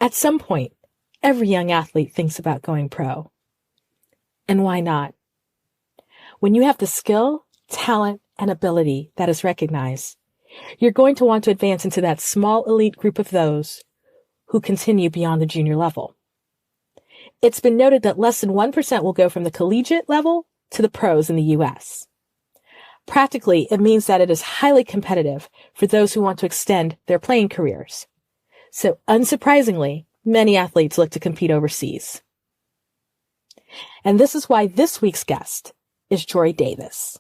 At some point, every young athlete thinks about going pro. And why not? When you have the skill, talent, and ability that is recognized, you're going to want to advance into that small elite group of those who continue beyond the junior level. It's been noted that less than 1% will go from the collegiate level to the pros in the U.S. Practically, it means that it is highly competitive for those who want to extend their playing careers. So, unsurprisingly, many athletes look to compete overseas. And this is why this week's guest is Jori Davis.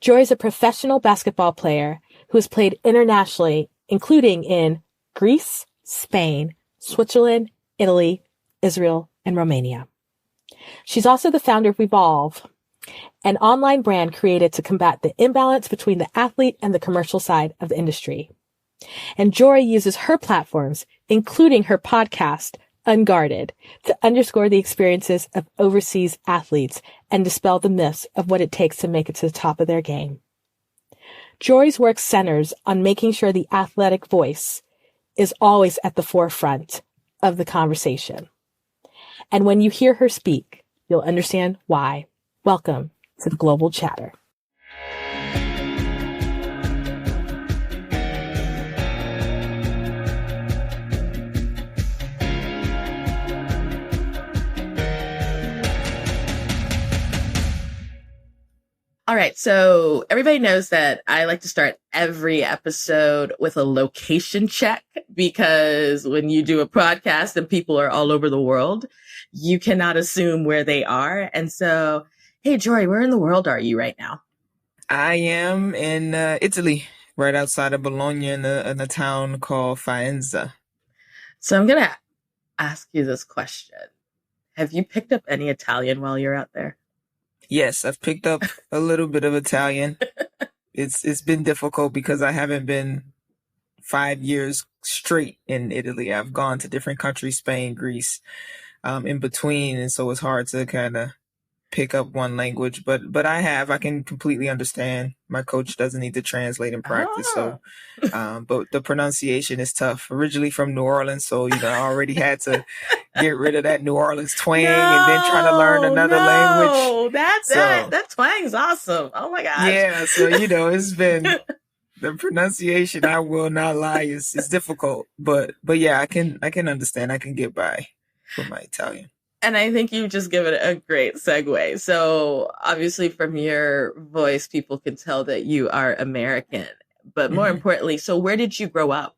Jori is a professional basketball player who has played internationally, including in Greece, Spain, Switzerland, Italy, Israel, and Romania. She's also the founder of Wevolv, an online brand created to combat the imbalance between the athlete and the commercial side of the industry. And Jori uses her platforms, including her podcast, Unguarded, to underscore the experiences of overseas athletes and dispel the myths of what it takes to make it to the top of their game. Jori's work centers on making sure the athletic voice is always at the forefront of the conversation. And when you hear her speak, you'll understand why. Welcome to the Global Chatter. All right, so everybody knows that I like to start every episode with a location check, because when you do a podcast and people are all over the world, you cannot assume where they are. And so, hey, Jori, where in the world are you right now? I am in Italy, right outside of Bologna in a town called Faenza. So I'm going to ask you this question. Have you picked up any Italian while you're out there? Yes, I've picked up a little bit of Italian. It's been difficult because I haven't been 5 years straight in Italy. I've gone to different countries, Spain, Greece, in between. And so it's hard to kind of pick up one language, but I can completely understand. My coach doesn't need to translate in practice. So, but the pronunciation is tough. Originally from New Orleans. So, I already had to get rid of that New Orleans twang and then try to learn another language. That twang's awesome. Oh my gosh. Yeah. So, it's been the pronunciation. I will not lie. Is difficult, but yeah, I can understand. I can get by with my Italian. And I think you've just given a great segue. So obviously from your voice, people can tell that you are American. But more importantly, so where did you grow up?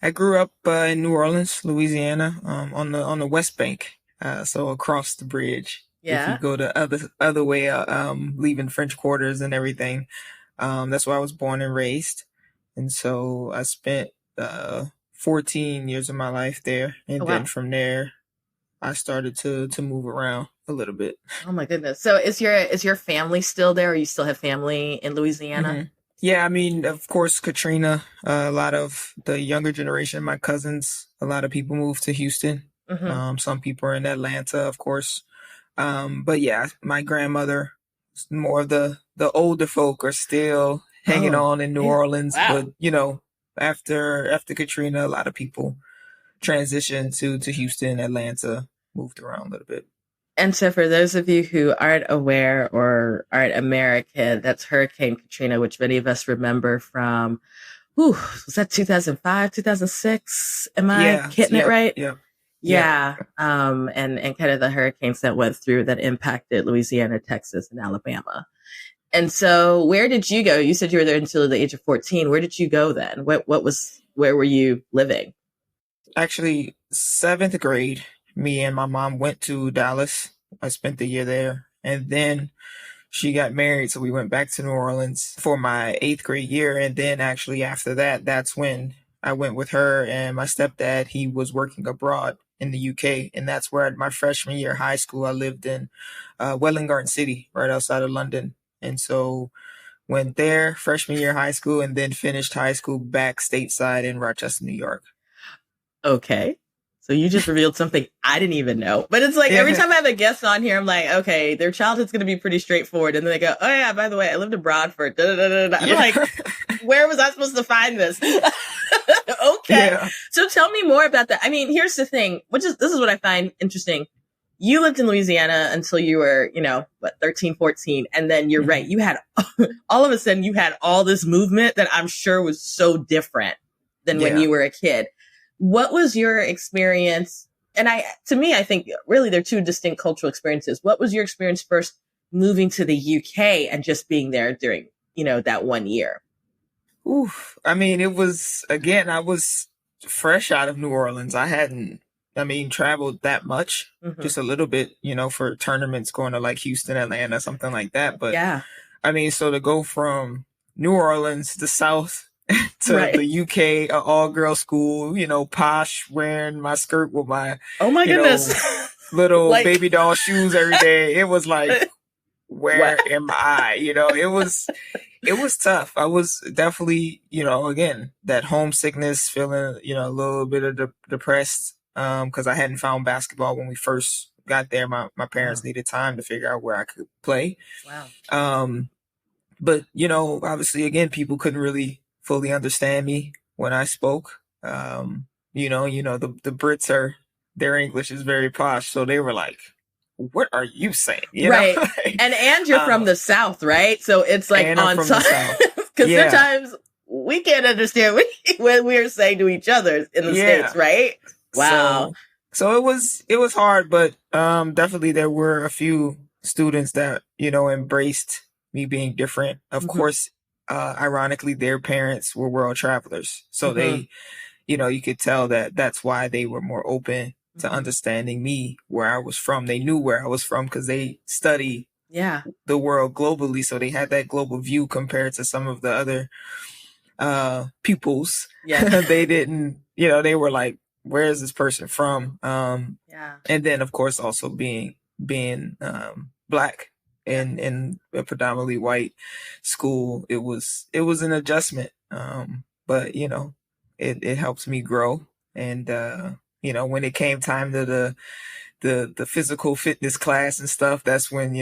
I grew up in New Orleans, Louisiana, on the West Bank, so across the bridge. Yeah. If you go the other way, leaving French Quarters and everything, that's where I was born and raised. And so I spent 14 years of my life there. And then from there, I started to move around a little bit. Oh my goodness. So is your family still there, or you still have family in Louisiana? Mm-hmm. Yeah, I mean, of course, Katrina, a lot of the younger generation, my cousins, a lot of people moved to Houston. Mm-hmm. Some people are in Atlanta, of course. But yeah, my grandmother, more of the older folk are still hanging on in New Orleans. Wow. But, after Katrina, a lot of people transitioned to Houston, Atlanta, moved around a little bit. And so for those of you who aren't aware or aren't American, that's Hurricane Katrina, which many of us remember from, was that 2005, 2006? Am I hitting it right? Yeah. Yeah. And kind of the hurricanes that went through that impacted Louisiana, Texas, and Alabama. And so where did you go? You said you were there until the age of 14. Where did you go then? Where were you living? Actually, 7th grade, me and my mom went to Dallas. I spent the year there. And then she got married, so we went back to New Orleans for my 8th grade year. And then actually after that, that's when I went with her and my stepdad. He was working abroad in the UK. And that's where my freshman year of high school, I lived in Welwyn Garden City, right outside of London. And so went there freshman year of high school and then finished high school back stateside in Rochester, New York. Okay. So you just revealed something I didn't even know. But it's like every time I have a guest on here, I'm like, okay, their childhood's going to be pretty straightforward. And then they go, oh yeah, by the way, I lived abroad for da da da da. I'm like, where was I supposed to find this? Okay. Yeah. So tell me more about that. I mean, here's the thing, this is what I find interesting. You lived in Louisiana until you were, 13, 14. And then you're right. You had, all of a sudden you had all this movement that I'm sure was so different than when you were a kid. What was your experience? And to me, I think really they're two distinct cultural experiences. What was your experience first moving to the UK and just being there during, that 1 year? Oof. I mean, it was, again, I was fresh out of New Orleans. I hadn't, traveled that much, just a little bit, for tournaments going to like Houston, Atlanta, something like that. But yeah, I mean, so to go from New Orleans, the South, to the UK, an all-girl school, posh, wearing my skirt with my, oh my goodness, little baby doll shoes every day. It was like, where am I? It was tough. I was definitely, again, that homesickness, feeling, a little bit of depressed, because I hadn't found basketball when we first got there. My parents needed time to figure out where I could play. Wow. But, obviously, again, people couldn't really fully understand me when I spoke. The Brits their English is very posh. So they were like, what are you saying? Right. And you're from the South, right? So it's like on top, because sometimes we can't understand what we're saying to each other in the States, right? Wow. So it was hard, but definitely there were a few students that, embraced me being different. Of course, ironically, their parents were world travelers. So they, you could tell that that's why they were more open to understanding me, where I was from. They knew where I was from because they study the world globally. So they had that global view compared to some of the other pupils. Yeah. They didn't, they were like, where is this person from? And then of course also being Black in a predominantly white school, it was an adjustment. But it helps me grow. And when it came time to the physical fitness class and stuff, that's when,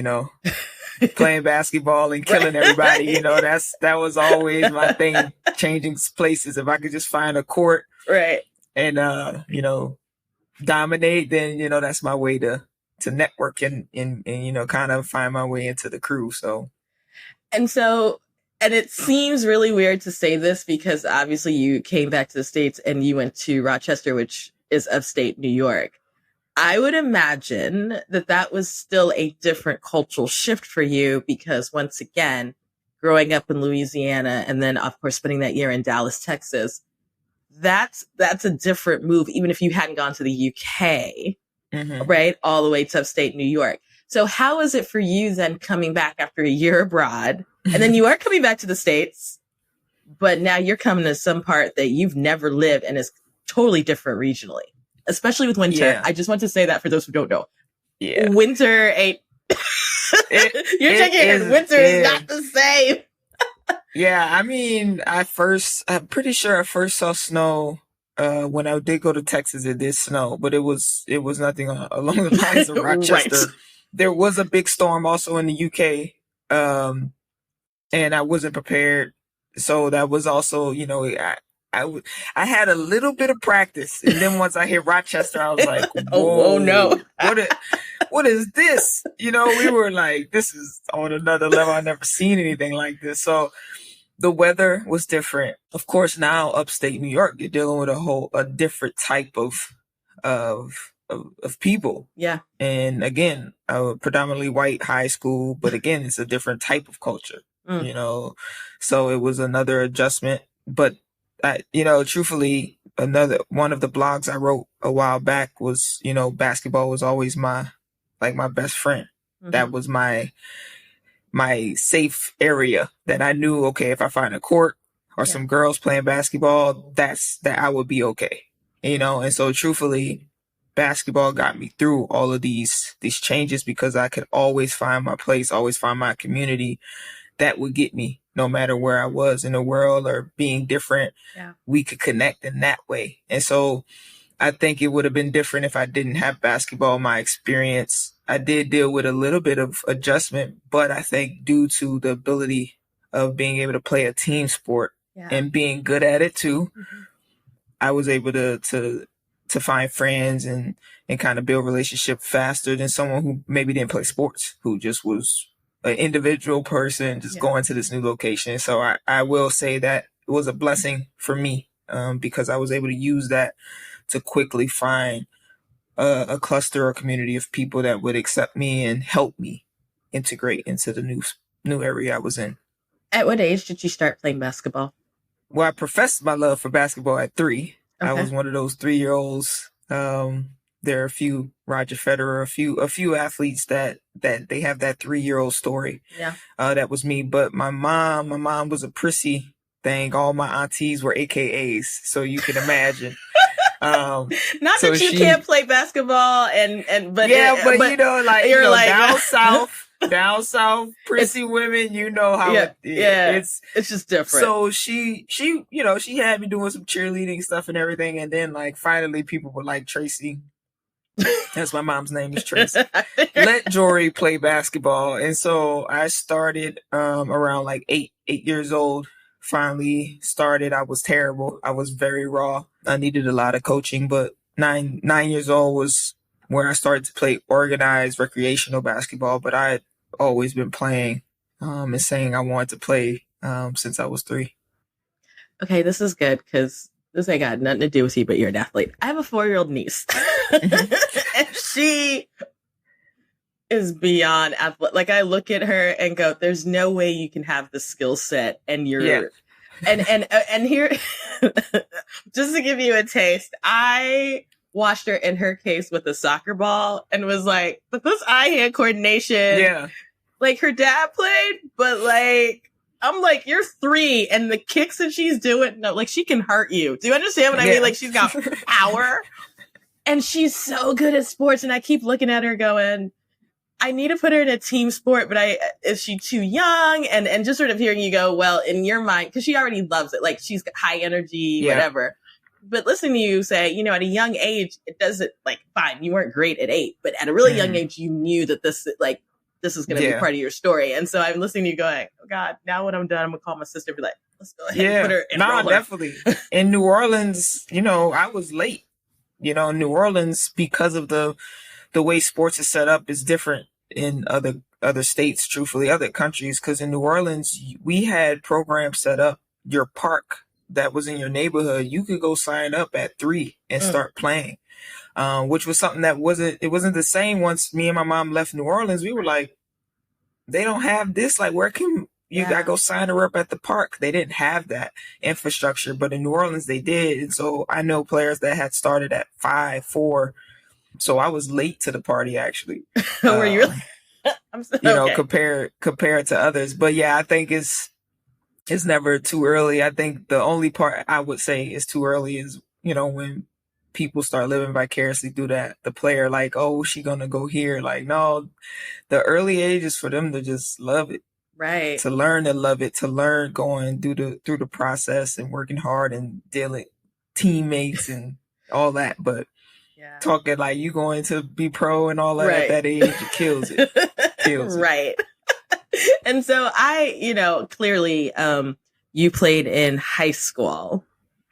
playing basketball and killing everybody, that was always my thing, changing places. If I could just find a court and, dominate, then, that's my way to network and kind of find my way into the crew. And it seems really weird to say this because obviously you came back to the States and you went to Rochester, which is upstate New York. I would imagine that was still a different cultural shift for you because once again, growing up in Louisiana and then of course spending that year in Dallas, Texas, that's a different move, even if you hadn't gone to the UK, right? All the way to upstate New York. So how is it for you then coming back after a year abroad? And then you are coming back to the States, but now you're coming to some part that you've never lived and is totally different regionally, especially with winter. Yeah. I just want to say that for those who don't know. Yeah. Winter ain't... You're checking winter is not the same. Yeah, I mean, I'm pretty sure I first saw snow when I did go to Texas. It did snow, but it was nothing along the lines of Rochester. Right. There was a big storm also in the UK, and I wasn't prepared. So that was also, I had a little bit of practice, and then once I hit Rochester, I was like, "Whoa, no! What is this?" We were like, "This is on another level. I've never seen anything like this." So the weather was different. Of course, now upstate New York, you're dealing with a different type of people. Yeah, and again, a predominantly white high school, but again, it's a different type of culture. So it was another adjustment, but. Truthfully, another one of the blogs I wrote a while back was, basketball was always my best friend. That was my safe area that I knew, okay, if I find a court or some girls playing basketball, that I would be okay. And so truthfully, basketball got me through all of these changes because I could always find my place, always find my community that would get me. No matter where I was in the world or being different, we could connect in that way. And so I think it would have been different if I didn't have basketball. My experience, I did deal with a little bit of adjustment, but I think due to the ability of being able to play a team sport and being good at it too, I was able to find friends and kind of build relationship faster than someone who maybe didn't play sports, who just was an individual person just going to this new location. So I will say that it was a blessing for me, because I was able to use that to quickly find a cluster or community of people that would accept me and help me integrate into the new area I was in. At what age did you start playing basketball? Well, I professed my love for basketball at 3. Okay. I was one of those 3-year-olds. There are a few, Roger Federer, a few athletes that they have that 3-year-old story. Yeah. That was me. But my mom was a prissy thing. All my aunties were AKAs, so you can imagine. Not that you can't play basketball but you know, like, you're like down south, prissy women, you know how it's just different. So she you know, she had me doing some cheerleading stuff and everything, and then like finally people were like, Tracy, that's my mom's name, is Tracy, let Jori play basketball. And so I started around like 8 years old. Finally started. I was terrible. I was very raw. I needed a lot of coaching, but 9 years old was where I started to play organized recreational basketball. But I had always been playing and saying I wanted to play since I was 3. Okay, this is good because this ain't got nothing to do with you, but you're an athlete. I have a 4-year-old niece, and she is beyond athletic. Like, I look at her and go, there's no way you can have the skill set and you're and here just to give you a taste, I watched her in her case with a soccer ball and was like, but this eye-hand coordination, like her dad played, but like I'm like, you're 3 and the kicks that she's doing, no, like she can hurt you. Do you understand what I mean? Like, she's got power and she's so good at sports, and I keep looking at her going, I need to put her in a team sport, but is she too young? And just sort of hearing you go, well, in your mind, because she already loves it. Like, she's got high energy, whatever. But listening to you say, you know, at a young age, it doesn't, like, fine, you weren't great at 8, but at a really young age, you knew that this is going to be part of your story. And so I'm listening to you going, oh God, now when I'm done, I'm going to call my sister and be like, let's go ahead and put her in roller. Definitely. In New Orleans, you know, I was late. You know, New Orleans, because of the way sports is set up, is different in other states, truthfully, other countries. Because in New Orleans, we had programs set up. Your park that was in your neighborhood, you could go sign up at 3 and start playing, which was something that wasn't the same. Once me and my mom left New Orleans, we were like, they don't have this. Like, where can you gotta go sign her up at the park? They didn't have that infrastructure, but in New Orleans they did. And so I know players that had started at 5, 4. So I was late to the party, actually. Were you really? Compared to others. But yeah, I think it's never too early. I think the only part I would say is too early is, you know, when people start living vicariously through that. The player, like, oh, she gonna go here. Like, no, the early age is for them to just love it. Right. To learn to love it, to learn going through the process and working hard and dealing teammates and all that. But talking like you going to be pro and all that at that age, it kills it. Right. And so clearly, you played in high school.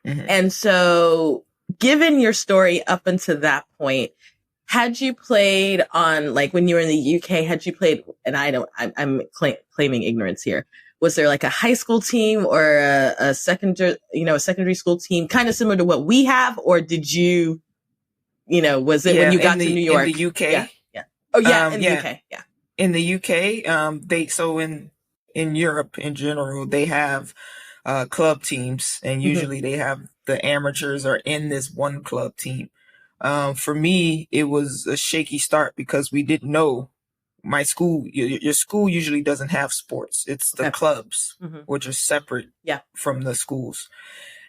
Mm-hmm. And so given your story up until that point, had you played on, like, when you were in the UK, had you played, and I'm claiming ignorance here, was there like a high school team or a secondary school team kind of similar to what we have? Or did you, was it when you got to New York? In the UK? Yeah. Oh yeah, in the UK. Yeah. In the UK, in Europe in general, they have club teams, and usually they have the amateurs are in this one club team. For me, it was a shaky start because we didn't know. My school, your school usually doesn't have sports. It's the clubs, which are separate from the schools.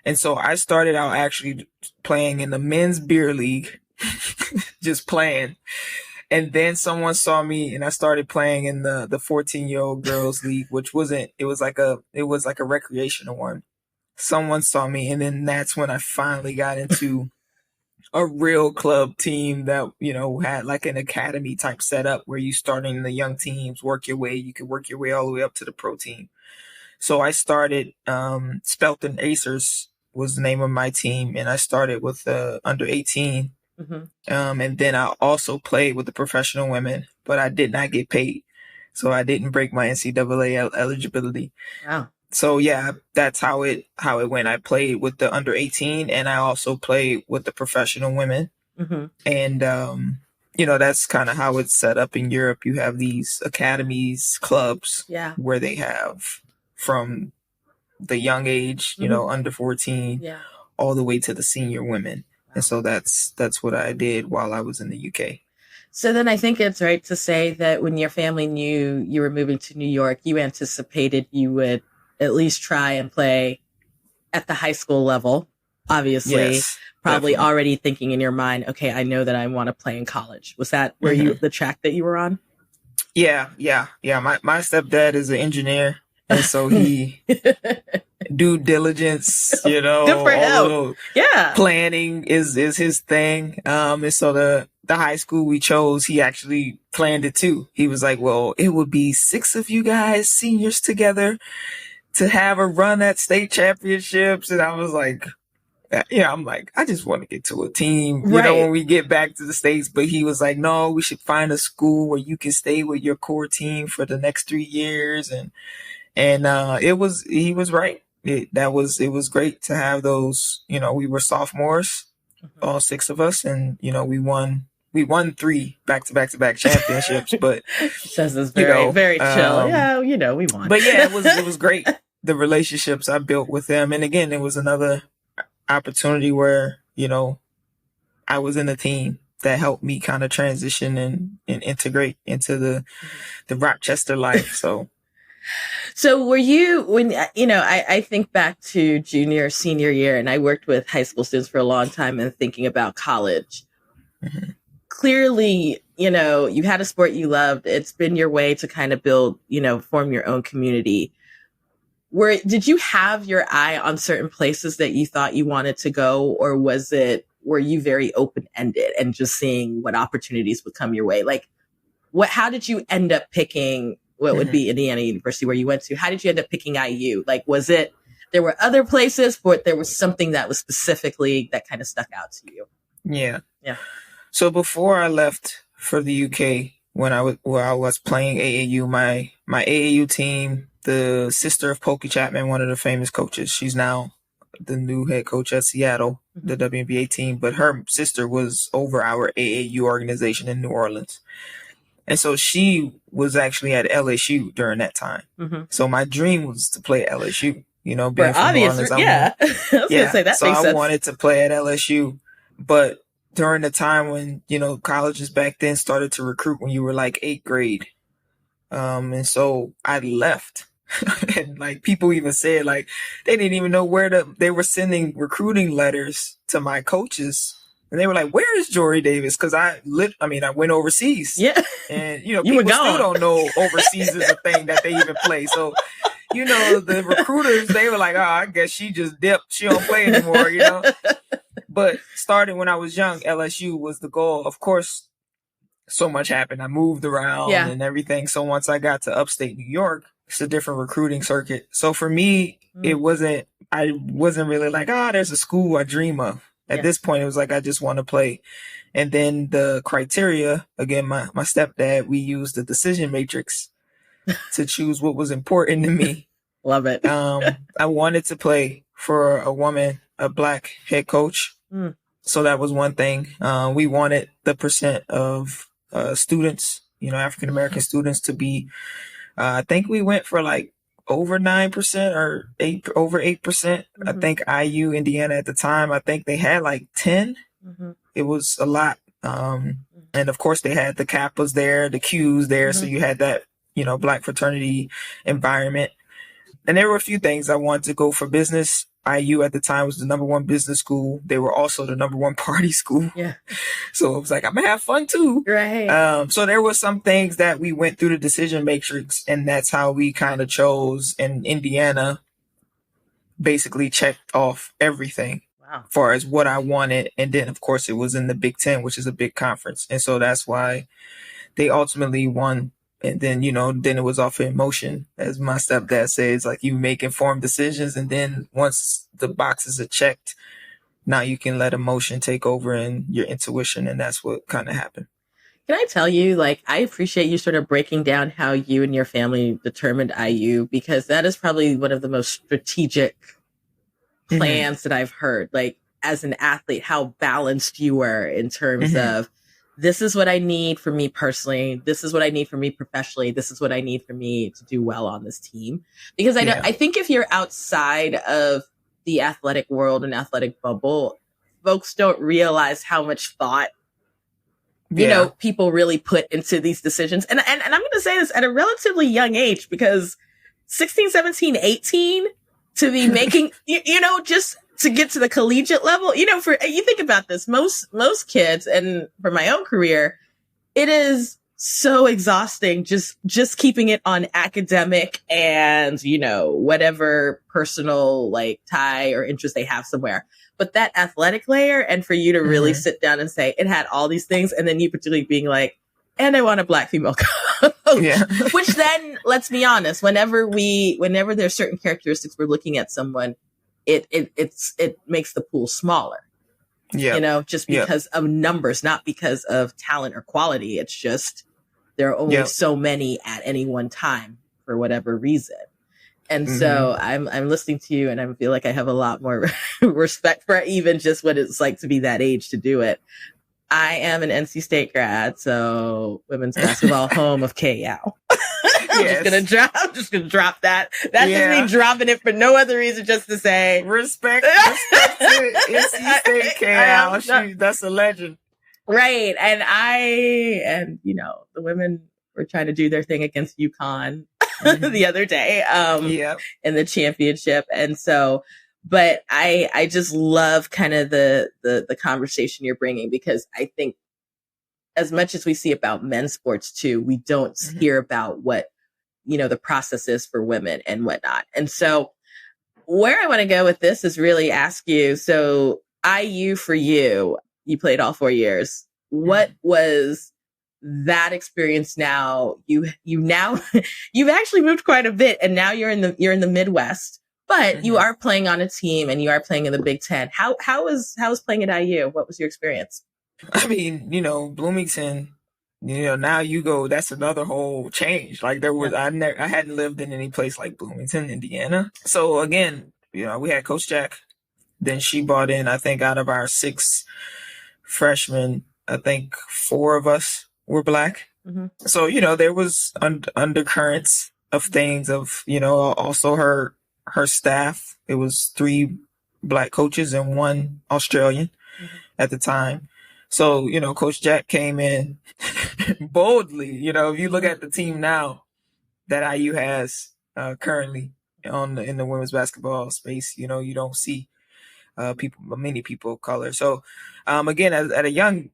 And so I started out actually playing in the men's beer league, just playing. And then someone saw me and I started playing in the 14-year-old girls league, which it was like a recreational one. Someone saw me, and then that's when I finally got into a real club team that, had like an academy type setup where you starting in the young teams, you could work your way all the way up to the pro team. So I started Spelton Acers was the name of my team, and I started with the under 18. And then I also played with the professional women, but I did not get paid. So I didn't break my NCAA eligibility. Wow. So yeah, that's how it went. I played with the under 18, and I also played with the professional women. And that's kind of how it's set up in Europe. You have these academies, clubs, where they have from the young age, under 14, all the way to the senior women. Wow. And so that's what I did while I was in the UK. So then I think it's right to say that when your family knew you were moving to New York, you anticipated you would at least try and play at the high school level. Obviously, yes, probably definitely. Already thinking in your mind, okay, I know that I want to play in college. Was that where the track that you were on? Yeah. My stepdad is an engineer. And so he due diligence, little planning is his thing. And so the high school we chose, he actually planned it too. He was like, well, it would be 6 of you guys, seniors together, to have a run at state championships. And I was like, I'm like, I just want to get to a team, when we get back to the States. But he was like, no, we should find a school where you can stay with your core team for the next 3 years. And he was right. It was great to have those, we were sophomores, all 6 of us, and, we won 3 back-to-back championships, but says this very, very chill. We won. But yeah, it was great. The relationships I built with them. And again, it was another opportunity where, I was in a team that helped me kind of transition and integrate into the Rochester life. So were you, when, I think back to junior, senior year, and I worked with high school students for a long time and thinking about college. Clearly, you had a sport you loved. It's been your way to kind of build, form your own community. Did you have your eye on certain places that you thought you wanted to go, or were you very open-ended and just seeing what opportunities would come your way? Like, how did you end up picking what would be Indiana University where you went to? How did you end up picking IU? Like, was it, there were other places, but there was something that was specifically that kind of stuck out to you? Yeah. So before I left for the UK, when I was playing AAU, my AAU team, the sister of Pokey Chapman, one of the famous coaches, she's now the new head coach at Seattle, the WNBA team, but her sister was over our AAU organization in New Orleans. And so she was actually at LSU during that time. So my dream was to play at LSU, being from New Orleans. I was going to say that so makes sense. I wanted to play at LSU, but during the time when, colleges back then started to recruit when you were like 8th grade. And so I left. And like people even said, like, they didn't even know they were sending recruiting letters to my coaches. And they were like, where is Jori Davis? Because I went overseas. Yeah. And, people still don't know overseas is a thing that they even play. So, the recruiters, they were like, oh, I guess she just dipped. She don't play anymore, But starting when I was young, LSU was the goal. Of course, so much happened. I moved around and everything. So once I got to upstate New York, it's a different recruiting circuit. So for me, I wasn't really like, there's a school I dream of. At this point, it was like, I just want to play. And then the criteria, again, my stepdad, we used the decision matrix to choose what was important to me. Love it. I wanted to play for a woman, a Black head coach. So that was one thing. We wanted the percent of students, African-American students to be, I think we went for like over 9% or over 8%. I think IU Indiana at the time, I think they had like 10. It was a lot. And of course they had the Kappas there, the Qs there. So you had that, Black fraternity environment. And there were a few things. I wanted to go for business. IU at the time was the #1 business school. They were also the #1 party school. Yeah. So it was like, I'm gonna have fun too. Right. So there were some things that we went through the decision matrix, and that's how we kind of chose. And Indiana basically checked off everything. Wow. As far as what I wanted. And then of course it was in the Big Ten, which is a big conference. And so that's why they ultimately won And then, then it was off of emotion. As my stepdad says, like, you make informed decisions. And then once the boxes are checked, now you can let emotion take over and your intuition. And that's what kind of happened. Can I tell you, like, I appreciate you sort of breaking down how you and your family determined IU, because that is probably one of the most strategic plans that I've heard. Like, as an athlete, how balanced you were in terms of, this is what I need for me personally. This is what I need for me professionally. This is what I need for me to do well on this team. Because I think if you're outside of the athletic world and athletic bubble, folks don't realize how much thought people really put into these decisions. And I'm going to say this at a relatively young age, because 16, 17, 18 to be making, just to get to the collegiate level, you think about this, most kids, and for my own career, it is so exhausting just keeping it on academic and, whatever personal like tie or interest they have somewhere. But that athletic layer, and for you to really sit down and say it had all these things, and then you particularly being like, and I want a Black female coach, which then, let's be honest, whenever there's certain characteristics we're looking at someone, it makes the pool smaller. Just because of numbers, not because of talent or quality. It's just there are only so many at any one time for whatever reason. And so I'm listening to you, and I feel like I have a lot more respect for even just what it's like to be that age to do it. I am an NC State grad, so women's basketball home of KL. I'm just gonna drop that. That's just me dropping it for no other reason, just to say respect to NC State KL. That's a legend. Right. And the women were trying to do their thing against UConn the other day in the championship. And so, but I just love kind of the conversation you're bringing, because I think as much as we see about men's sports too, we don't hear about what, the process is for women and whatnot. And so where I want to go with this is really ask you, so IU for you played all 4 years. What was that experience? Now you've actually moved quite a bit, and now you're in the Midwest, but you are playing on a team and you are playing in the Big Ten. How was playing at IU? What was your experience? I mean, Bloomington, now you go, that's another whole change. Like I hadn't lived in any place like Bloomington, Indiana. So again, we had Coach Jack. Then she brought in, I think out of our 6 freshmen, I think 4 of us were Black. So, there was undercurrents of things of, also her staff. It was 3 Black coaches and 1 Australian at the time. So, Coach Jack came in boldly. If you look at the team now that IU has currently in the women's basketball space, you don't see many people of color. So, again, at a young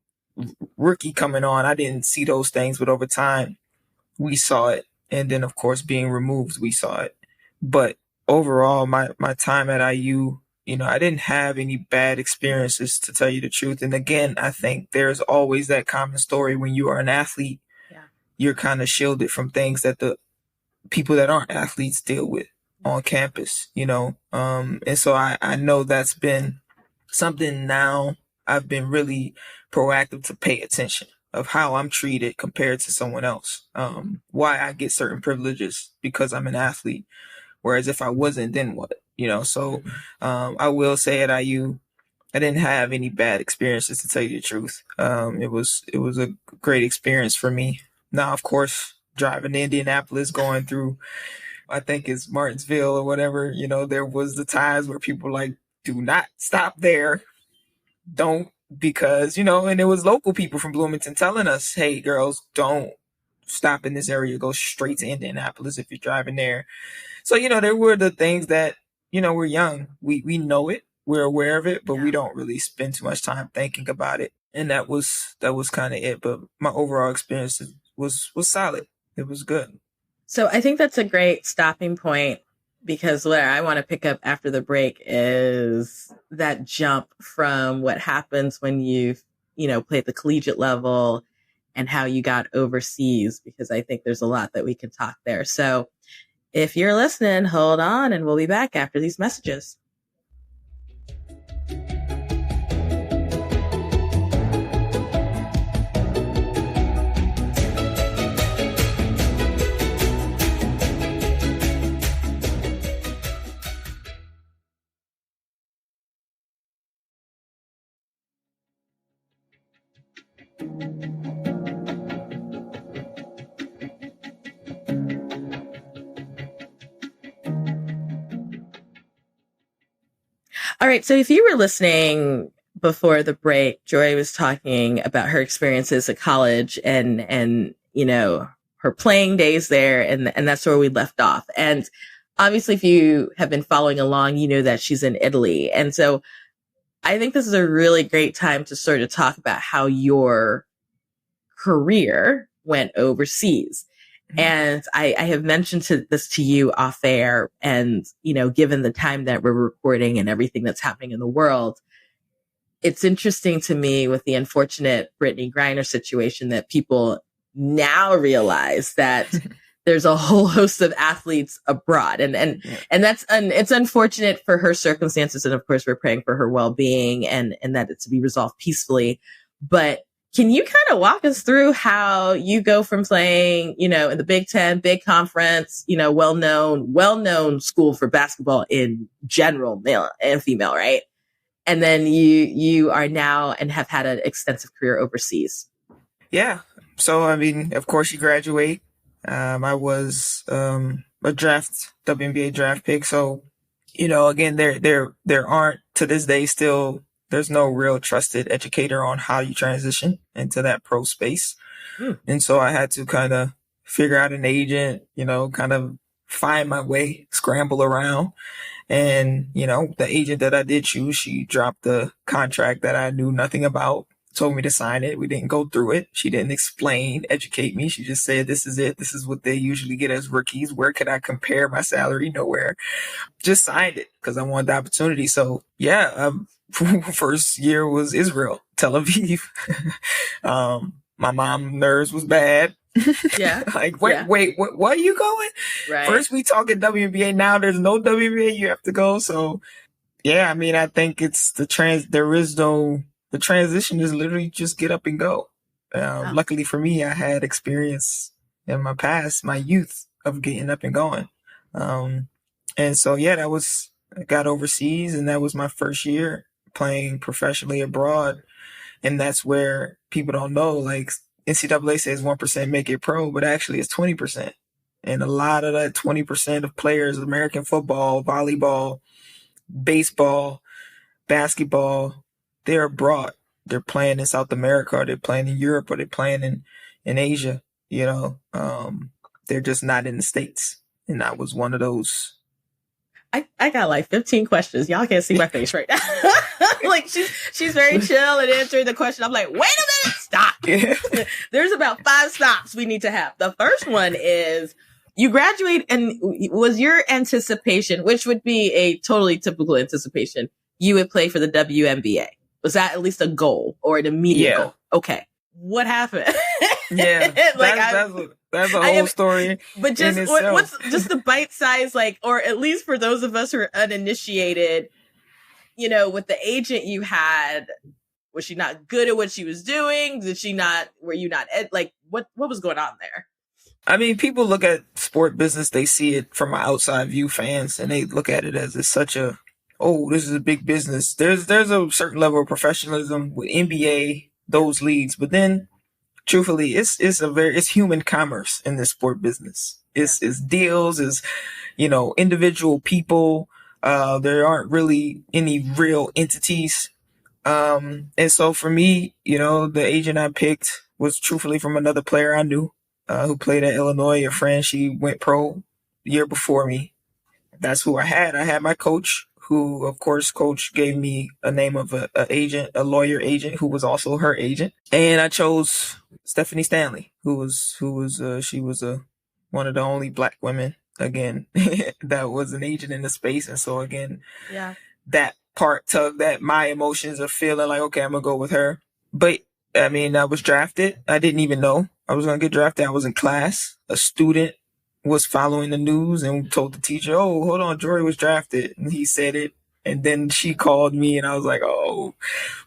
rookie coming on, I didn't see those things, but over time we saw it. And then, of course, being removed, we saw it. But overall, my time at IU, I didn't have any bad experiences, to tell you the truth. And again, I think there's always that common story when you are an athlete, you're kind of shielded from things that the people that aren't athletes deal with on campus, and so I know that's been something now I've been really proactive to pay attention of how I'm treated compared to someone else. Why I get certain privileges because I'm an athlete. Whereas if I wasn't, then what? So I will say at IU, I didn't have any bad experiences, to tell you the truth. It was a great experience for me. Now, of course, driving to Indianapolis, going through, I think it's Martinsville or whatever, there was the times where people were like, do not stop there. Don't, because, and it was local people from Bloomington telling us, hey, girls, don't stop in this area. Go straight to Indianapolis if you're driving there. So, there were the things that, we're young. We know it. We're aware of it, but we don't really spend too much time thinking about it. And that was kind of it. But my overall experience was solid. It was good. So I think that's a great stopping point, because what I want to pick up after the break is that jump from what happens when you've, played the collegiate level and how you got overseas, because I think there's a lot that we can talk there. So if you're listening, hold on, and we'll be back after these messages. All right. So if you were listening before the break, Joy was talking about her experiences at college and, you know, her playing days there. And that's where we left off. And obviously, if you have been following along, you know that she's in Italy. And so I think this is a really great time to sort of talk about how your career went overseas. And I have mentioned this to you off air, and, you know, given the time that we're recording and everything that's happening in the world, it's interesting to me with the unfortunate Brittany Griner situation that people now realize that there's a whole host of athletes abroad, and that's it's unfortunate for her circumstances. And of course, we're praying for her well-being and that it's to be resolved peacefully. But can you kind of walk us through how you go from playing, you know, in the Big Ten, big conference, you know, well-known school for basketball in general, male and female, right? And then you are now and have had an extensive career overseas. Yeah. So, I mean, of course you graduate. I was a WNBA draft pick. So, you know, again, there aren't to this day still, there's no real trusted educator on how you transition into that pro space. And so I had to kind of figure out an agent, you know, kind of find my way, scramble around. And, you know, the agent that I did choose, she dropped the contract that I knew nothing about, told me to sign it. We didn't go through it. She didn't explain, educate me. She just said, this is it. This is what they usually get as rookies. Where could I compare my salary? Nowhere. Just signed it because I wanted the opportunity. So yeah, first year was Israel, Tel Aviv. My mom nerves was bad. Yeah. Like, wait, what are you going? Right. First we talking WNBA. Now there's no WNBA. You have to go. So yeah, I mean, I think it's the transition is literally just get up and go. Wow. Luckily for me, I had experience in my past, my youth, of getting up and going. And so, yeah, I got overseas, and that was my first year playing professionally abroad. And that's where people don't know, like, NCAA says 1% make it pro, but actually it's 20%. And a lot of that 20% of players, American football, volleyball, baseball, basketball, they're abroad. They're playing in South America, or they're playing in Europe, or they're playing in Asia, you know. They're just not in the States. And I was one of those. I got like 15 questions. Y'all can't see my face right now. Like she's very chill and answering the question. I'm like, wait a minute, stop. Yeah. There's about 5 stops we need to have. The first one is you graduate, and was your anticipation, which would be a totally typical anticipation, you would play for the WNBA? Was that at least a goal or an immediate goal? Okay. What happened? Yeah. That's a whole story. But just what's just the bite size, like, or at least for those of us who are uninitiated, you know, with the agent you had, was she not good at what she was doing? Were you not, like, what was going on there? I mean, people look at sport business, they see it from an outside view, fans, and they look at it as it's such a, oh, this is a big business. There's a certain level of professionalism with NBA, those leagues, but then truthfully, it's human commerce in this sport business. It's deals, is, you know, individual people. There aren't really any real entities. And so for me, you know, the agent I picked was truthfully from another player I knew, who played at Illinois, a friend. She went pro the year before me. That's who I had. I had my coach, who, of course, coach gave me a name of a lawyer agent who was also her agent. And I chose Stephanie Stanley, she was one of the only Black women, again, that was an agent in the space. And so again, that part tugged at my emotions of feeling like, okay, I'm gonna go with her. But I mean, I was drafted. I didn't even know I was going to get drafted. I was in class. A student was following the news and told the teacher, "Oh, hold on, Jori was drafted." And he said it. And then she called me and I was like, "Oh,"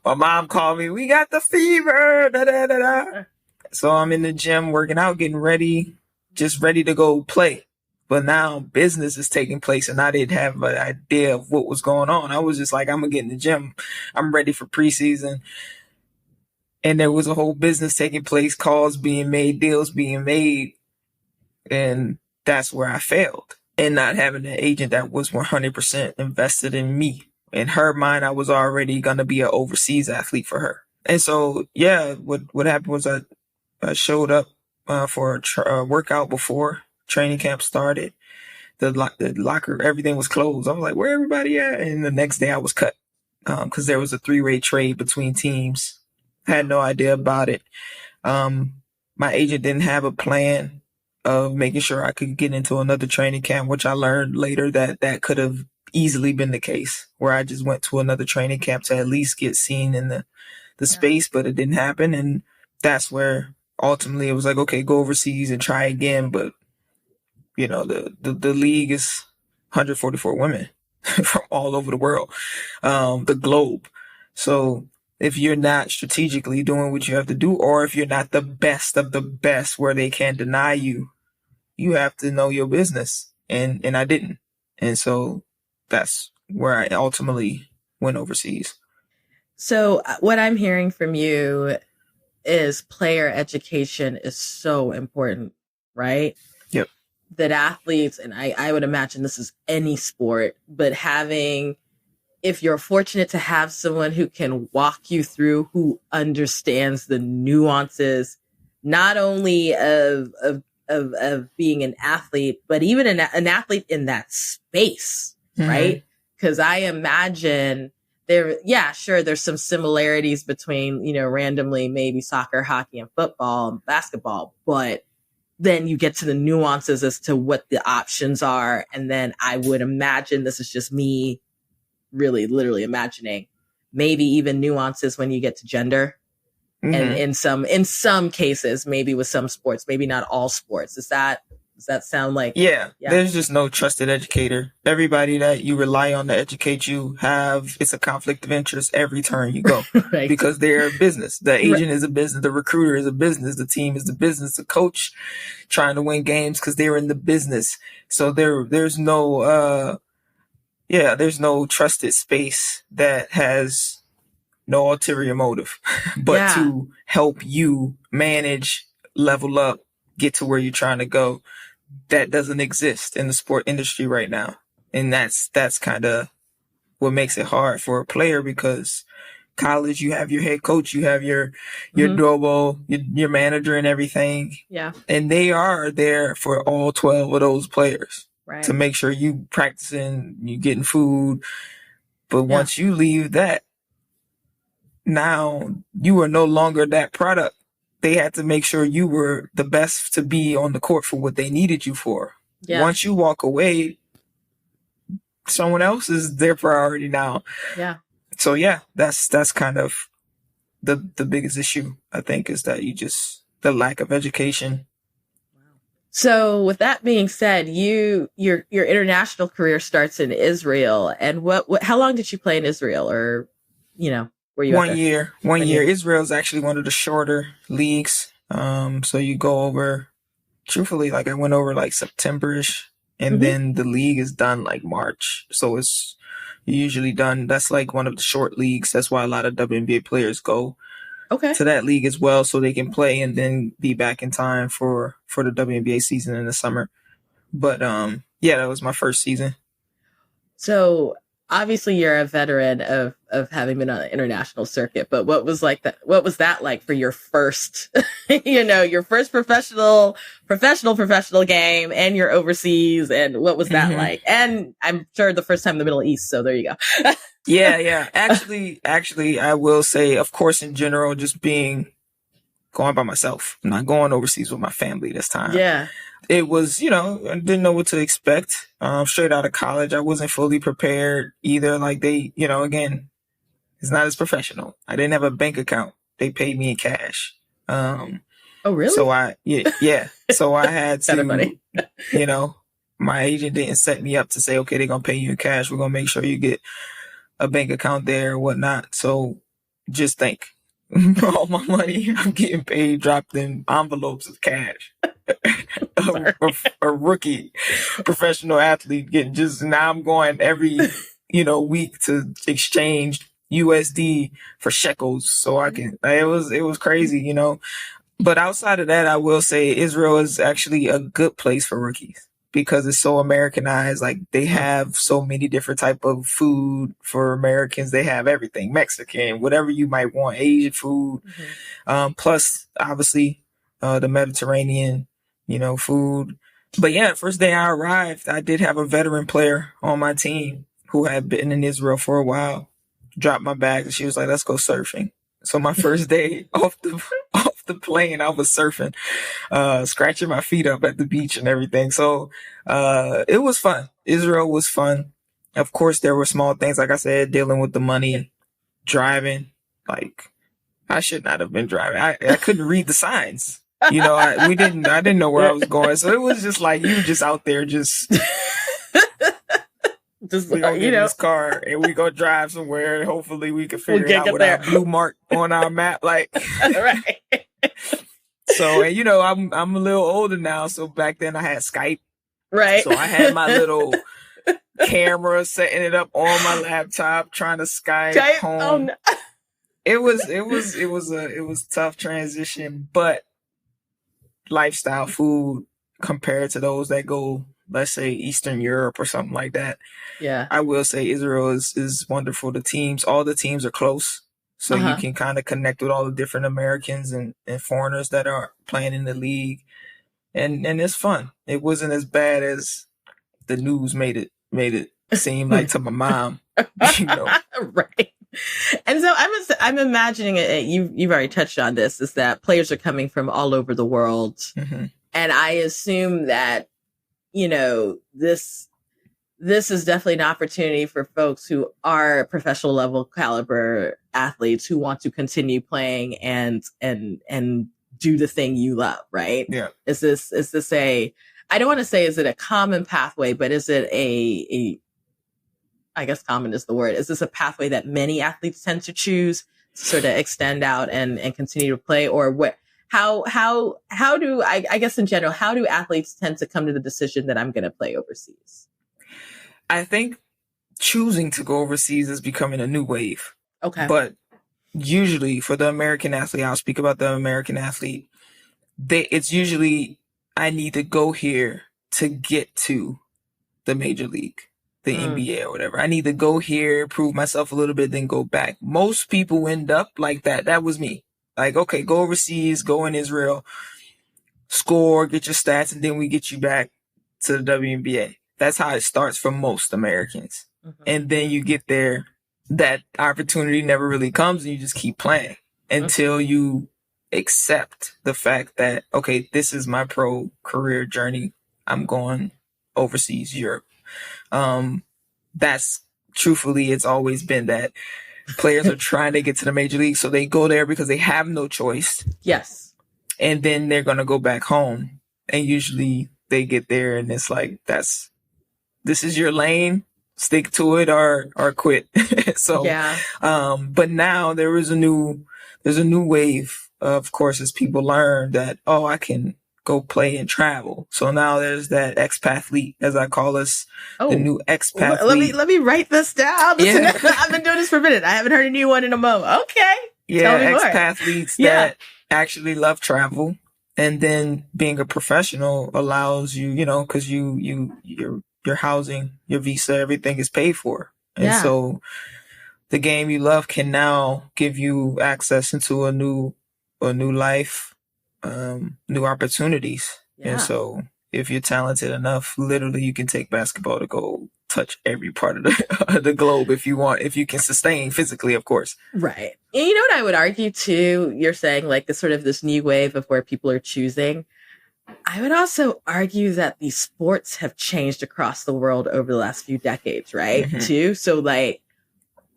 my mom called me. "We got the fever." Da, da, da, da. So I'm in the gym working out, getting ready, just ready to go play. But now business is taking place and I didn't have an idea of what was going on. I was just like, I'm going to get in the gym. I'm ready for preseason. And there was a whole business taking place, calls being made, deals being made. And that's where I failed. And not having an agent that was 100% invested in me. In her mind, I was already going to be an overseas athlete for her. And so, yeah, what happened was I showed up for a workout before training camp started. The locker, everything was closed. I was like, "Where everybody at?" And the next day I was cut because there was a 3-way trade between teams. I had no idea about it. My agent didn't have a plan of making sure I could get into another training camp, which I learned later that could have easily been the case, where I just went to another training camp to at least get seen in the space, but it didn't happen. And that's where ultimately it was like, okay, go overseas and try again. But, you know, the league is 144 women from all over the world, the globe. So if you're not strategically doing what you have to do, or if you're not the best of the best where they can't deny you, you have to know your business. And I didn't. And so that's where I ultimately went overseas. So what I'm hearing from you is player education is so important, right? Yep. That athletes, and I would imagine this is any sport, but if you're fortunate to have someone who can walk you through, who understands the nuances, not only of being an athlete, but even an athlete in that space, right? Because I imagine there's some similarities between, randomly maybe soccer, hockey, and football and basketball, but then you get to the nuances as to what the options are. And then I would imagine, this is just me really literally imagining, maybe even nuances when you get to gender. And in some cases, maybe with some sports, maybe not all sports. Does that sound like? Yeah, there's just no trusted educator. Everybody that you rely on to educate you it's a conflict of interest every turn you go. Right. Because they're a business. The agent is a business. The recruiter is a business. The team is the business. The coach trying to win games because they're in the business. So there's no trusted space that has no ulterior motive, but to help you manage, level up, get to where you're trying to go. That doesn't exist in the sport industry right now. And that's kind of what makes it hard for a player, because college, you have your head coach, you have your dobo, your manager and everything. Yeah. And they are there for all 12 of those players, right, to make sure you practicing, you getting food. But once you leave that, now you are no longer that product. They had to make sure you were the best to be on the court for what they needed you for. Yeah. Once you walk away, someone else is their priority now. Yeah. So that's kind of the biggest issue, I think, is that the lack of education. So with that being said, your international career starts in Israel. And how long did you play in Israel, or, were you 1 year? 1 year. Israel is actually one of the shorter leagues. So you go over, truthfully, like I went over like September-ish, and then the league is done like March. So it's usually done. That's like one of the short leagues. That's why a lot of WNBA players go to that league as well, so they can play and then be back in time for the WNBA season in the summer. But that was my first season. So obviously you're a veteran of having been on the international circuit, but what was that like for your first, your first professional game, and you're overseas, and what was that like? And I'm sure the first time in the Middle East. So there you go. Yeah. Actually, I will say, of course, in general, just going by myself, not going overseas with my family this time. Yeah. It was, I didn't know what to expect. Straight out of college, I wasn't fully prepared either. Like again, it's not as professional. I didn't have a bank account. they paid me in cash. Oh, really? So yeah. So I had Kind of to, funny. My agent didn't set me up to say, okay, they're going to pay you in cash. We're going to make sure you get a bank account there or whatnot. So just think, all my money I'm getting paid dropped in envelopes of cash. a rookie professional athlete getting now I'm going every, week to exchange USD for shekels so I can, it was crazy, But outside of that, I will say Israel is actually a good place for rookies because it's so Americanized. Like they have so many different type of food for Americans. They have everything, Mexican, whatever you might want, Asian food. Plus obviously, the Mediterranean, food. But yeah, first day I arrived, I did have a veteran player on my team who had been in Israel for a while. Dropped my bag and she was like, let's go surfing. So my first day off the plane, I was surfing, scratching my feet up at the beach and everything. So, it was fun. Israel was fun. Of course, there were small things, like I said, dealing with the money, driving. Like, I should not have been driving. I couldn't read the signs. I didn't know where I was going. So it was just like, you were just out there just we gonna get in this car and we gonna drive somewhere and hopefully we can figure it out with our blue mark on our map. Like, right. So, and I'm a little older now. So back then I had Skype. Right. So I had my little camera, setting it up on my laptop, trying to Skype home. Oh, no. It was tough transition, but lifestyle food compared to those that go, let's say, Eastern Europe or something like that. Yeah. I will say Israel is wonderful. All the teams are close. So you can kind of connect with all the different Americans and foreigners that are playing in the league. And it's fun. It wasn't as bad as the news made it seem like to my mom. Right. And so I'm imagining it. You've already touched on this, is that players are coming from all over the world. Mm-hmm. And I assume that, this is definitely an opportunity for folks who are professional level caliber athletes who want to continue playing and do the thing you love, right? Yeah. Is this I don't want to say, is it a common pathway, but is it I guess common is the word. Is this a pathway that many athletes tend to choose to sort of extend out and continue to play? Or what, how do, I guess in general, how do athletes tend to come to the decision that I'm going to play overseas? I think choosing to go overseas is becoming a new wave. Okay. But usually for the American athlete, I'll speak about the American athlete. It's usually, I need to go here to get to the major league, the NBA or whatever. I need to go here, prove myself a little bit, then go back. Most people end up like that. That was me. Like, okay, go overseas, go in Israel, score, get your stats, and then we get you back to the WNBA. That's how it starts for most Americans. Mm-hmm. And then you get there, that opportunity never really comes, and you just keep playing until you accept the fact that, okay, this is my pro career journey. I'm going overseas, Europe. That's truthfully, it's always been that players are trying to get to the major league. So they go there because they have no choice. Yes. And then they're going to go back home. And usually they get there and it's like, this is your lane, stick to it or quit. So, yeah. But now there's a new wave, of course, as people learn that, I can go play and travel. So now there's that expathlete, as I call us, the new expathlete. Let me write this down. Yeah. I've been doing this for a minute. I haven't heard a new one in a moment. Okay. Yeah, expathletes that actually love travel. And then being a professional allows you, because your housing, your visa, everything is paid for. And so the game you love can now give you access into a new life, new opportunities. Yeah. And so if you're talented enough, literally you can take basketball to go touch every part of the globe if you want, if you can sustain physically, of course. Right. And you know what I would argue too? You're saying like this new wave of where people are choosing. I would also argue that these sports have changed across the world over the last few decades, right? Mm-hmm. Too. So like,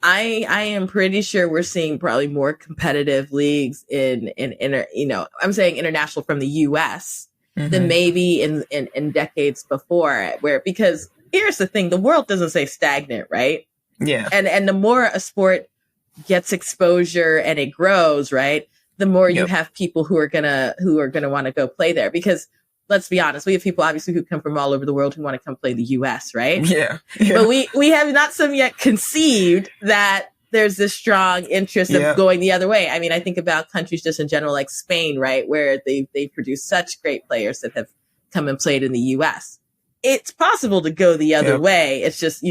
I am pretty sure we're seeing probably more competitive leagues in I'm saying international from the US than maybe in decades before, because here's the thing, the world doesn't stay stagnant, right? Yeah. And the more a sport gets exposure and it grows, right, the more you have people who are gonna want to go play there. Because let's be honest, we have people obviously who come from all over the world who want to come play the US, right? Yeah. But we have not some yet conceived that there's this strong interest of going the other way. I mean, I think about countries just in general, like Spain, right, where they produce such great players that have come and played in the US. It's possible to go the other way. It's just,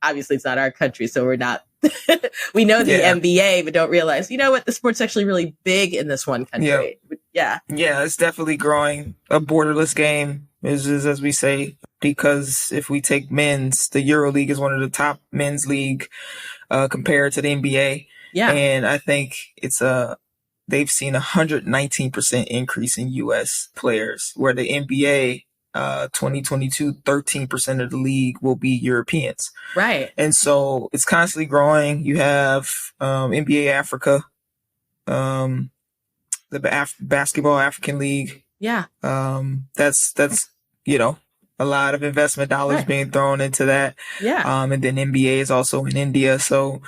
obviously it's not our country, so we're not, we know the NBA, but don't realize, what, the sport's actually really big in this one country. Yeah. Yeah, it's definitely growing. A borderless game is as we say, because if we take men's, the EuroLeague is one of the top men's league compared to the NBA. Yeah. And I think they've seen 119% increase in US players, where the NBA 2022, 13% of the league will be Europeans. Right. And so it's constantly growing. You have NBA Africa, the Basketball African League. Yeah. That's a lot of investment dollars being thrown into that. Yeah. And then NBA is also in India. So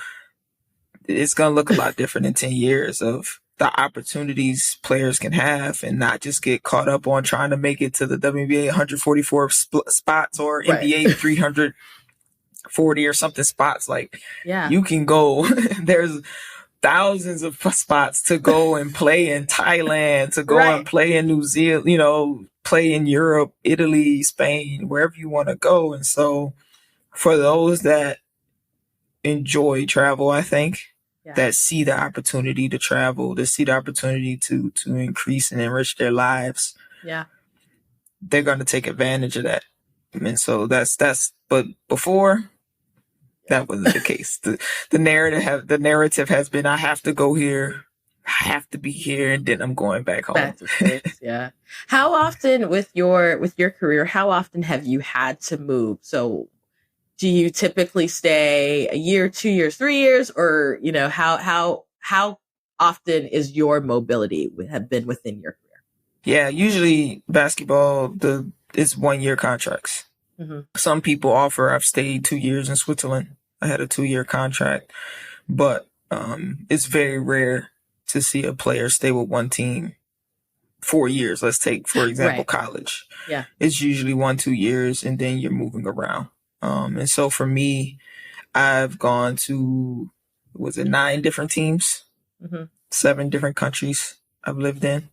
it's going to look a lot different in 10 years of the opportunities players can have and not just get caught up on trying to make it to the WNBA 144 spots or NBA 340 or something spots. Like, you can go, there's thousands of spots to go and play in Thailand, to go and play in New Zealand, play in Europe, Italy, Spain, wherever you want to go. And so for those that enjoy travel, I think, that see the opportunity to travel, to see the opportunity to increase and enrich their lives, they're going to take advantage of that. And so but before, that wasn't the case. The narrative has been, I have to go here, I have to be here, and then I'm going back home. Yeah. How often with your career, how often have you had to move? So do you typically stay a year, 2 years, 3 years, or how often is your mobility have been within your career? Yeah, usually basketball, it's 1 year contracts. Some people offer, I've stayed 2 years in Switzerland. I had a 2-year contract, but it's very rare to see a player stay with one team 4 years. Let's take, for example, college. Yeah. It's usually 1-2 years and then you're moving around. And so for me, I've gone to, 9 different teams, 7 different countries I've lived in.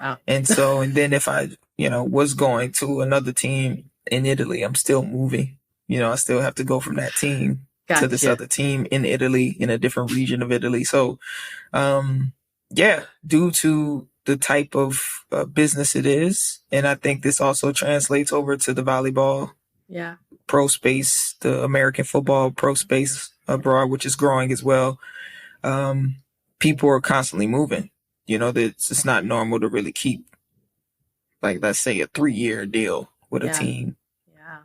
Wow. And so, and then if I, was going to another team in Italy, I'm still moving. I still have to go from that team to this other team in Italy, in a different region of Italy. So, due to the type of business it is. And I think this also translates over to the volleyball pro space, the American football pro space abroad, which is growing as well. People are constantly moving. It's not normal to really keep, like, let's say a 3-year deal with a team. Yeah.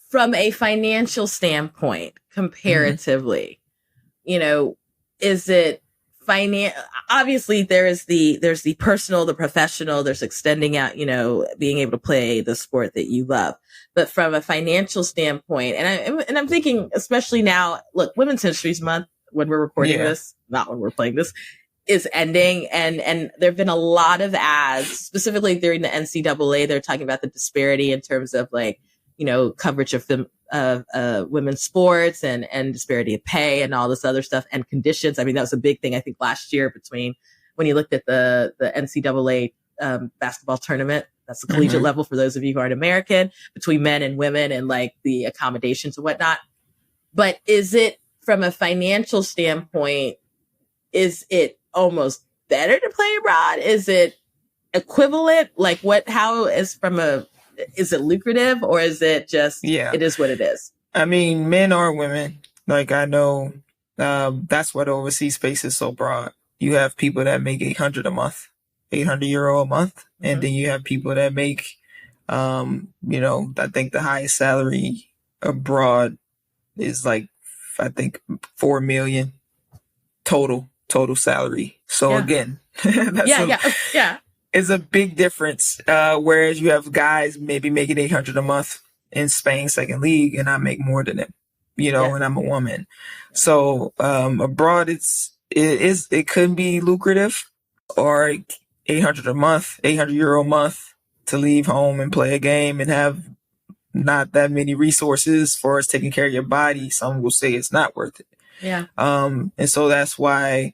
From a financial standpoint, comparatively, is it obviously there's the personal, the professional, there's extending out, being able to play the sport that you love. But from a financial standpoint, and I'm thinking, especially now, look, Women's History Month, when we're recording this, not when we're playing this, is ending. And there have been a lot of ads, specifically during the NCAA. They're talking about the disparity in terms of, like, coverage of women's sports and disparity of pay and all this other stuff and conditions. I mean, that was a big thing, I think, last year between when you looked at the NCAA basketball tournament. That's the collegiate level for those of you who aren't American, between men and women and, like, the accommodations and whatnot. But is it, from a financial standpoint, is it almost better to play abroad? Is it equivalent? Like, is it lucrative, or is it just, it is what it is? I mean, men or women, like, I know, that's why the overseas space is so broad. You have people that make 800 a month, 800 euro a month. And then you have people that make, I think the highest salary abroad is like I think 4 million total salary. So again, yeah. It's a big difference. Whereas you have guys maybe making 800 a month in Spain, second league, and I make more than them, and I'm a woman. So, abroad, it could be lucrative, or 800 a month, 800 euro a month to leave home and play a game and have not that many resources for us taking care of your body. Some will say it's not worth it. Yeah. And so that's why,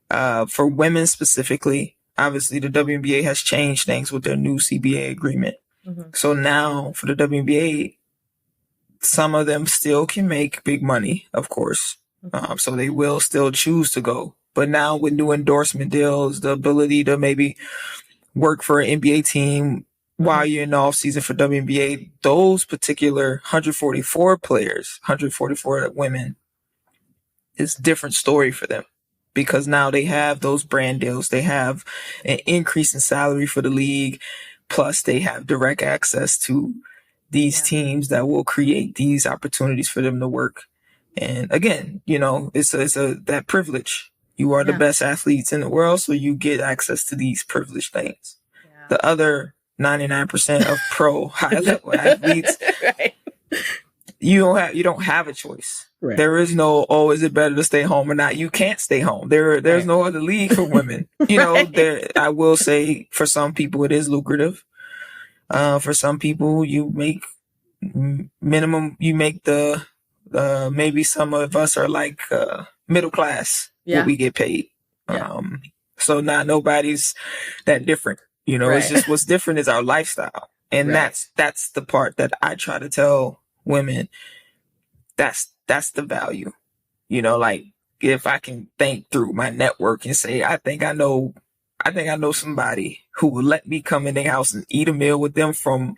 for women specifically, obviously the WNBA has changed things with their new CBA agreement. Mm-hmm. So now for the WNBA, some of them still can make big money, of course. Mm-hmm. So they will still choose to go. But now with new endorsement deals, the ability to maybe work for an NBA team while you're in the off season for WNBA, those particular 144 players, 144 women, it's a different story for them. Because now they have those brand deals. They have an increase in salary for the league. Plus they have direct access to these teams that will create these opportunities for them to work. And again, it's that privilege. You are the best athletes in the world, so you get access to these privileged things. Yeah. The other 99% of pro high level athletes, right. you don't have a choice. Right. There is no, is it better to stay home or not? You can't stay home. There's no other league for women. I will say for some people it is lucrative. For some people you make minimum, you make the, maybe some of us are like, middle class, what we get paid. Yeah. So not nobody's that different. It's just what's different is our lifestyle. And that's the part that I try to tell women. That's the value, like if I can think through my network and say, I think I know somebody who will let me come in their house and eat a meal with them from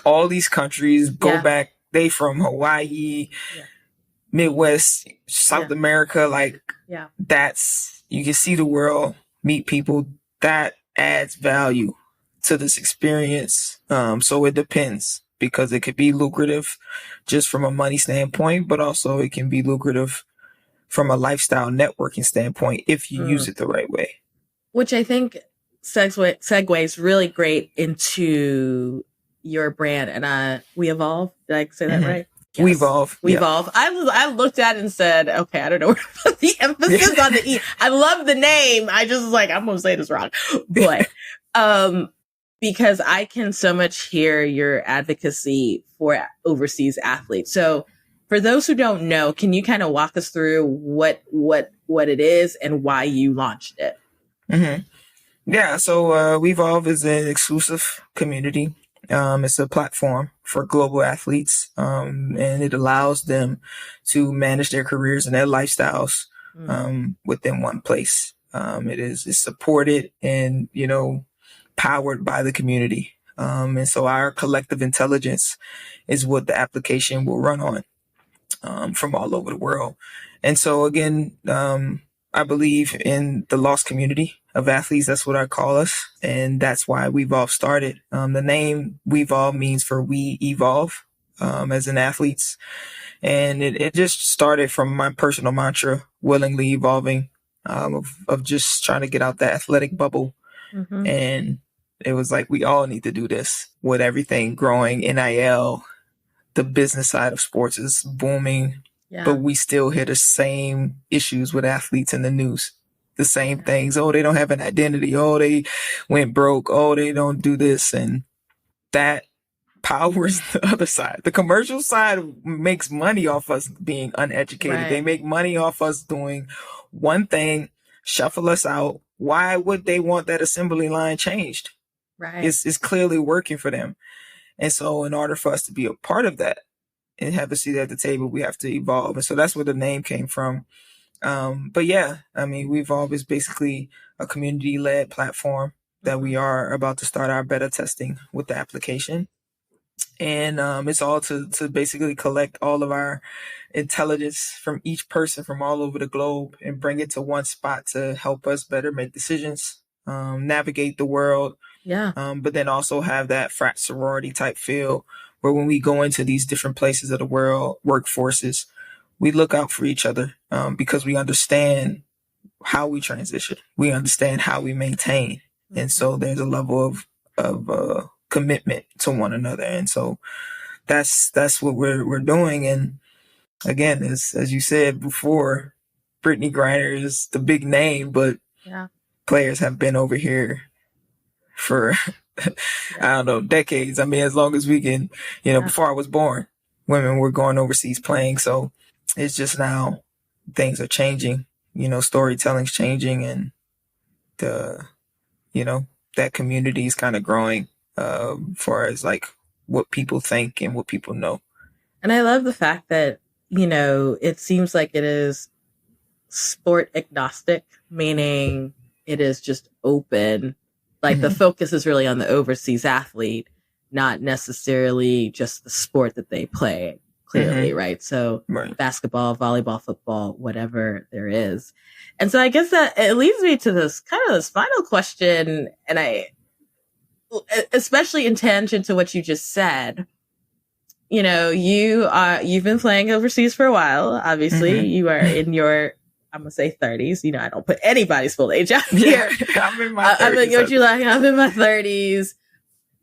all these countries, go back. They from Hawaii, Midwest, South America. Like that's, you can see the world, meet people. That adds value to this experience. So it depends. Because it could be lucrative just from a money standpoint, but also it can be lucrative from a lifestyle networking standpoint if you use it the right way. Which I think segues really great into your brand. And Wevolv, did I say that right? Yes. Wevolv. Yeah. I looked at it and said, okay, I don't know where to put the emphasis on the E. I love the name. I just was like, I'm going to say this wrong. But, because I can so much hear your advocacy for overseas athletes. So for those who don't know, can you kind of walk us through what it is and why you launched it? Mm-hmm. Yeah. So, Wevolv is an exclusive community. It's a platform for global athletes. And it allows them to manage their careers and their lifestyles, within one place. It's supported and, powered by the community. And so our collective intelligence is what the application will run on, from all over the world. And so again, I believe in the lost community of athletes. That's what I call us. And that's why Wevolv started. The name Wevolv means for we evolve, as in athletes. And it just started from my personal mantra, willingly evolving, of just trying to get out that athletic bubble. Mm-hmm. And it was like, we all need to do this with everything growing. NIL, the business side of sports is booming, but we still hear the same issues with athletes in the news. The same things. Oh, they don't have an identity. Oh, they went broke. Oh, they don't do this. And that powers the other side. The commercial side makes money off us being uneducated. Right. They make money off us doing one thing, shuffle us out. Why would they want that assembly line changed? Right. It's clearly working for them. And so in order for us to be a part of that and have a seat at the table, we have to evolve. And so that's where the name came from. But yeah, I mean, Wevolv is basically a community-led platform that we are about to start our beta testing with the application. And it's all to basically collect all of our intelligence from each person from all over the globe and bring it to one spot to help us better make decisions, navigate the world. Yeah. But then also have that frat sorority type feel where when we go into these different places of the world, workforces, we look out for each other, because we understand how we transition. We understand how we maintain. And so there's a level of commitment to one another. And so that's what we're doing. And again, as you said before, Brittany Griner is the big name, but players have been over here for, I don't know, decades. I mean, as long as we can, before I was born, women were going overseas playing. So it's just now things are changing, storytelling's changing, and that community is kind of growing, far as like what people think and what people know. And I love the fact that, it seems like it is sport agnostic, meaning it is just open. Like the focus is really on the overseas athlete, not necessarily just the sport that they play, clearly, right? So basketball, volleyball, football, whatever there is. And so I guess that it leads me to this final question, and especially in tangent to what you just said. You've been playing overseas for a while. Obviously, you are in your, I'm gonna say 30s. I don't put anybody's full age out here. I'm in my 30s. I'm in my 30s.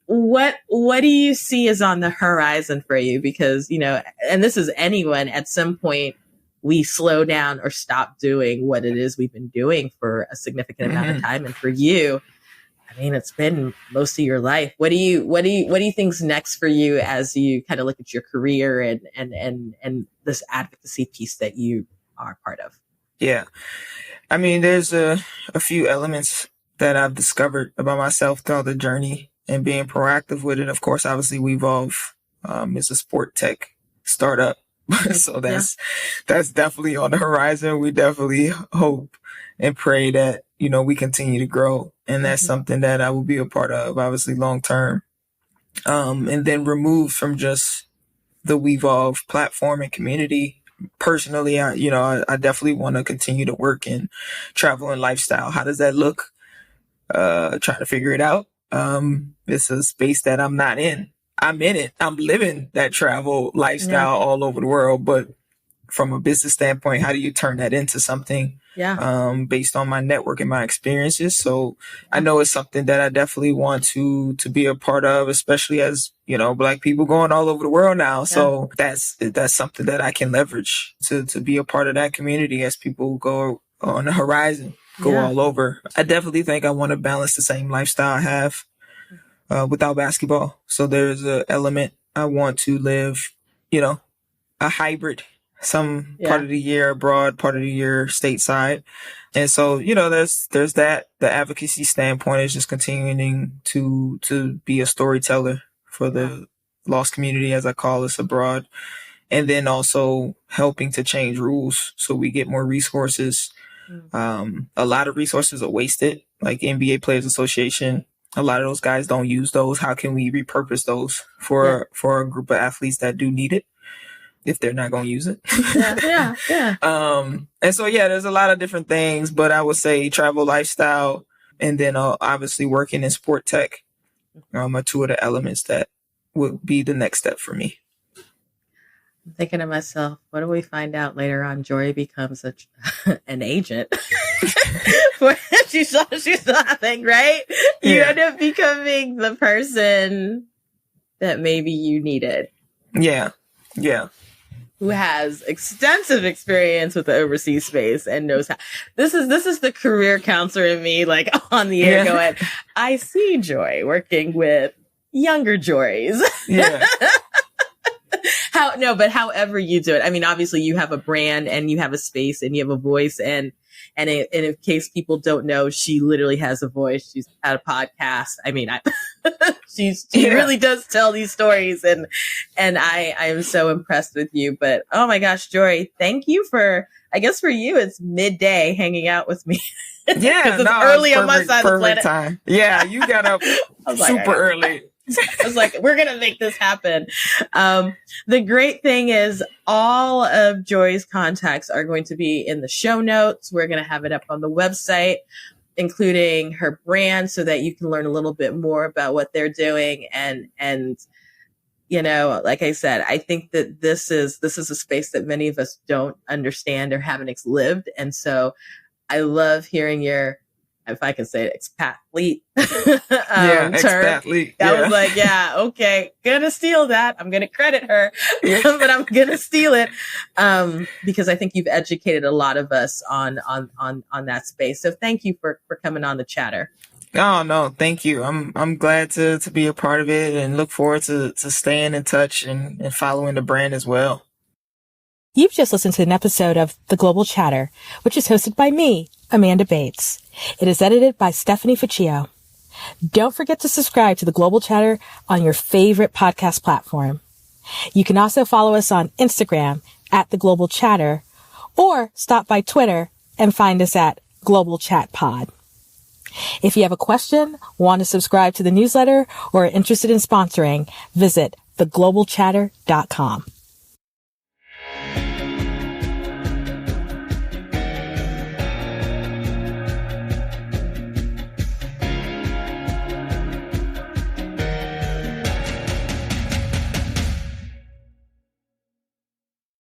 What do you see is on the horizon for you? Because, and this is anyone, at some point we slow down or stop doing what it is we've been doing for a significant amount of time. And for you, I mean, it's been most of your life. What do you think's next for you as you kind of look at your career and this advocacy piece that you are part of? Yeah. I mean, there's a few elements that I've discovered about myself throughout the journey and being proactive with it. Of course, obviously, Wevolv is a sport tech startup. So that's definitely on the horizon. We definitely hope and pray that, we continue to grow. And that's something that I will be a part of, obviously, long term. And then removed from just the Wevolv platform and community. Personally, I definitely want to continue to work in travel and lifestyle. How does that look? Trying to figure it out. It's a space that I'm not in. I'm in it. I'm living that travel lifestyle all over the world. But from a business standpoint, how do you turn that into something? Based on my network and my experiences. So I know it's something that I definitely want to be a part of, especially as, Black people going all over the world now. So that's something that I can leverage to be a part of that community as people go on the horizon, go all over. I definitely think I want to balance the same lifestyle I have without basketball. So there's an element I want to live, a hybrid, some part of the year abroad, part of the year stateside. And so, there's that. The advocacy standpoint is just continuing to be a storyteller for the lost community, as I call us, abroad. And then also helping to change rules so we get more resources. A lot of resources are wasted, like NBA Players Association. A lot of those guys don't use those. How can we repurpose those for a group of athletes that do need it, if they're not going to use it? And so, there's a lot of different things, but I would say travel, lifestyle, and then obviously working in sport tech are two of the elements that would be the next step for me. I'm thinking to myself, what do we find out later on? Jori becomes an agent. She's laughing, right? You end up becoming the person that maybe you needed. Yeah. Who has extensive experience with the overseas space and knows how. This is the career counselor in me, like on the air going, I see Joy working with younger Jories. Yeah. But however you do it. I mean, obviously you have a brand and you have a space and you have a voice, and in case people don't know, she literally has a voice. She's had a podcast. I mean, she really does tell these stories, and I am so impressed with you. But oh my gosh, Jori, thank you I guess for you, it's midday hanging out with me. Yeah, it's early on my side of the planet. Time. Yeah, you got up super early. I was like, we're going to make this happen. The great thing is all of Jori's contacts are going to be in the show notes. We're going to have it up on the website, including her brand, so that you can learn a little bit more about what they're doing. And like I said, I think that this is a space that many of us don't understand or haven't lived. And so I love hearing your, if I can say it, expat-lete term. Expat-lete. I was like, yeah, okay, gonna steal that. I'm gonna credit her, but I'm gonna steal it because I think you've educated a lot of us on that space. So thank you for coming on the chatter. Oh, no, thank you. I'm glad to be a part of it and look forward to staying in touch and following the brand as well. You've just listened to an episode of The Global Chatter, which is hosted by me, Amanda Bates. It is edited by Stephanie Ficcio. Don't forget to subscribe to The Global Chatter on your favorite podcast platform. You can also follow us on Instagram at The Global Chatter, or stop by Twitter and find us at Global Chat Pod. If you have a question, want to subscribe to the newsletter, or are interested in sponsoring, visit theglobalchatter.com.